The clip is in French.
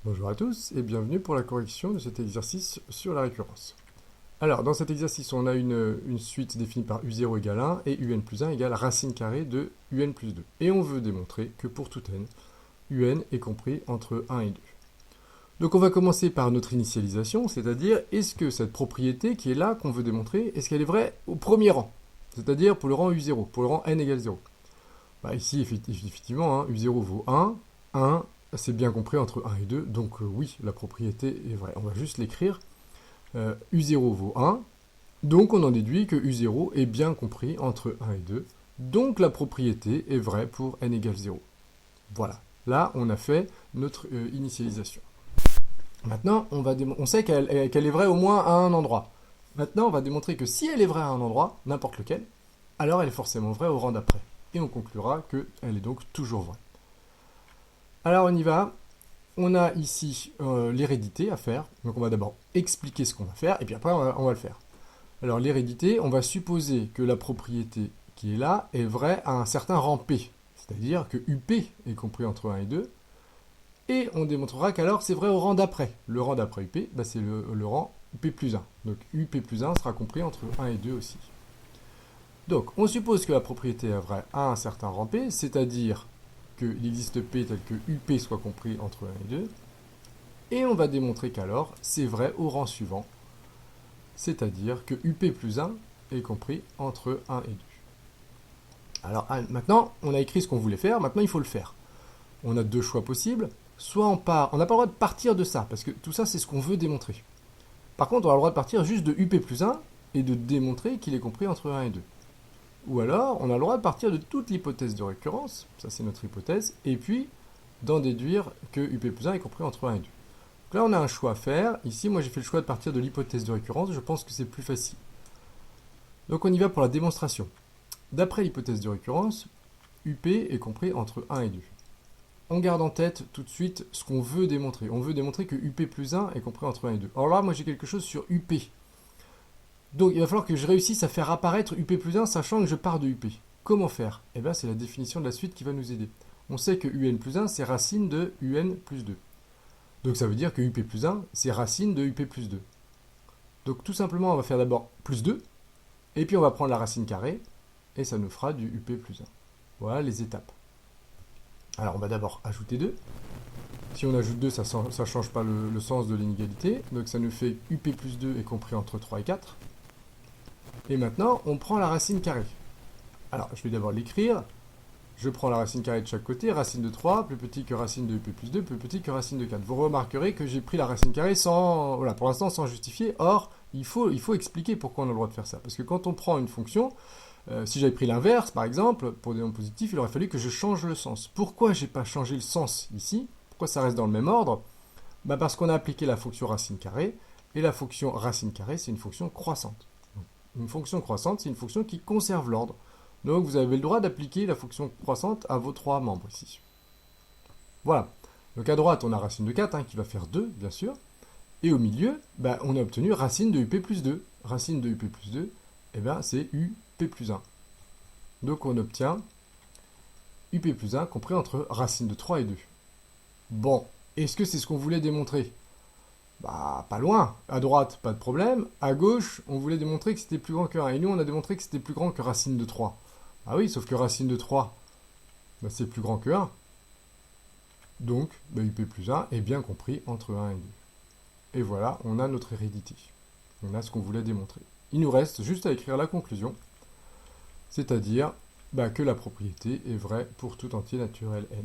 Bonjour à tous et bienvenue pour la correction de cet exercice sur la récurrence. Alors, dans cet exercice, on a une suite définie par u0 égale 1 et un plus 1 égale racine carrée de un plus 2. Et on veut démontrer que pour tout n, un est compris entre 1 et 2. Donc on va commencer par notre initialisation, c'est-à-dire est-ce que cette propriété qui est là, qu'on veut démontrer, est-ce qu'elle est vraie au premier rang? C'est-à-dire pour le rang u0, pour le rang n égale 0. Bah, ici, effectivement, u0 vaut 1, 1, c'est bien compris entre 1 et 2, donc oui, la propriété est vraie. On va juste l'écrire. U0 vaut 1, donc on en déduit que U0 est bien compris entre 1 et 2, donc la propriété est vraie pour n égale 0. Voilà, là on a fait notre initialisation. Maintenant, on sait qu'elle est vraie au moins à un endroit. Maintenant, on va démontrer que si elle est vraie à un endroit, n'importe lequel, alors elle est forcément vraie au rang d'après. Et on conclura qu'elle est donc toujours vraie. Alors on y va. On a ici l'hérédité à faire. Donc on va d'abord expliquer ce qu'on va faire, et puis après on va le faire. Alors l'hérédité, on va supposer que la propriété qui est là est vraie à un certain rang P. C'est-à-dire que UP est compris entre 1 et 2. Et on démontrera qu'alors c'est vrai au rang d'après. Le rang d'après UP, bah, c'est le rang UP plus 1. Donc UP plus 1 sera compris entre 1 et 2 aussi. Donc on suppose que la propriété est vraie à un certain rang P, c'est-à-dire qu'il existe P tel que UP soit compris entre 1 et 2. Et on va démontrer qu'alors c'est vrai au rang suivant, c'est-à-dire que UP plus 1 est compris entre 1 et 2. Alors maintenant, on a écrit ce qu'on voulait faire, maintenant il faut le faire. On a deux choix possibles. Soit on part, on n'a pas le droit de partir de ça, parce que tout ça c'est ce qu'on veut démontrer. Par contre, on a le droit de partir juste de UP plus 1 et de démontrer qu'il est compris entre 1 et 2. Ou alors, on a le droit de partir de toute l'hypothèse de récurrence, ça c'est notre hypothèse, et puis d'en déduire que UP plus 1 est compris entre 1 et 2. Donc là, on a un choix à faire. Ici, moi j'ai fait le choix de partir de l'hypothèse de récurrence, je pense que c'est plus facile. Donc on y va pour la démonstration. D'après l'hypothèse de récurrence, UP est compris entre 1 et 2. On garde en tête tout de suite ce qu'on veut démontrer. On veut démontrer que UP plus 1 est compris entre 1 et 2. Alors là, moi j'ai quelque chose sur UP. Donc il va falloir que je réussisse à faire apparaître UP plus 1 sachant que je pars de UP. Comment faire? Eh bien c'est la définition de la suite qui va nous aider. On sait que UN plus 1 c'est racine de UN plus 2. Donc ça veut dire que UP plus 1 c'est racine de UP plus 2. Donc tout simplement on va faire d'abord plus 2, et puis on va prendre la racine carrée, et ça nous fera du UP plus 1. Voilà les étapes. Alors on va d'abord ajouter 2. Si on ajoute 2, ça ne change pas le sens de l'inégalité. Donc ça nous fait UP plus 2 est compris entre 3 et 4. Et maintenant, on prend la racine carrée. Alors, je vais d'abord l'écrire. Je prends la racine carrée de chaque côté. Racine de 3, plus petit que racine de UP plus 2, plus petit que racine de 4. Vous remarquerez que j'ai pris la racine carrée sans, voilà, pour l'instant sans justifier. Or, il faut expliquer pourquoi on a le droit de faire ça. Parce que quand on prend une fonction, si j'avais pris l'inverse, par exemple, pour des nombres positifs, il aurait fallu que je change le sens. Pourquoi j'ai pas changé le sens ici? Pourquoi ça reste dans le même ordre? Bah parce qu'on a appliqué la fonction racine carrée, et la fonction racine carrée, c'est une fonction croissante. Une fonction croissante, c'est une fonction qui conserve l'ordre. Donc vous avez le droit d'appliquer la fonction croissante à vos trois membres ici. Voilà. Donc à droite, on a racine de 4, qui va faire 2, bien sûr. Et au milieu, bah, on a obtenu racine de UP plus 2. Racine de UP plus 2, eh ben, c'est UP plus 1. Donc on obtient UP plus 1 compris entre racine de 3 et 2. Bon, est-ce que c'est ce qu'on voulait démontrer? Bah, pas loin. À droite, pas de problème. À gauche, on voulait démontrer que c'était plus grand que 1. Et nous, on a démontré que c'était plus grand que racine de 3. Ah oui, sauf que racine de 3, bah, c'est plus grand que 1. Donc, bah, UP plus 1 est bien compris entre 1 et 2. Et voilà, on a notre hérédité. On a ce qu'on voulait démontrer. Il nous reste juste à écrire la conclusion, c'est-à-dire bah, que la propriété est vraie pour tout entier naturel n.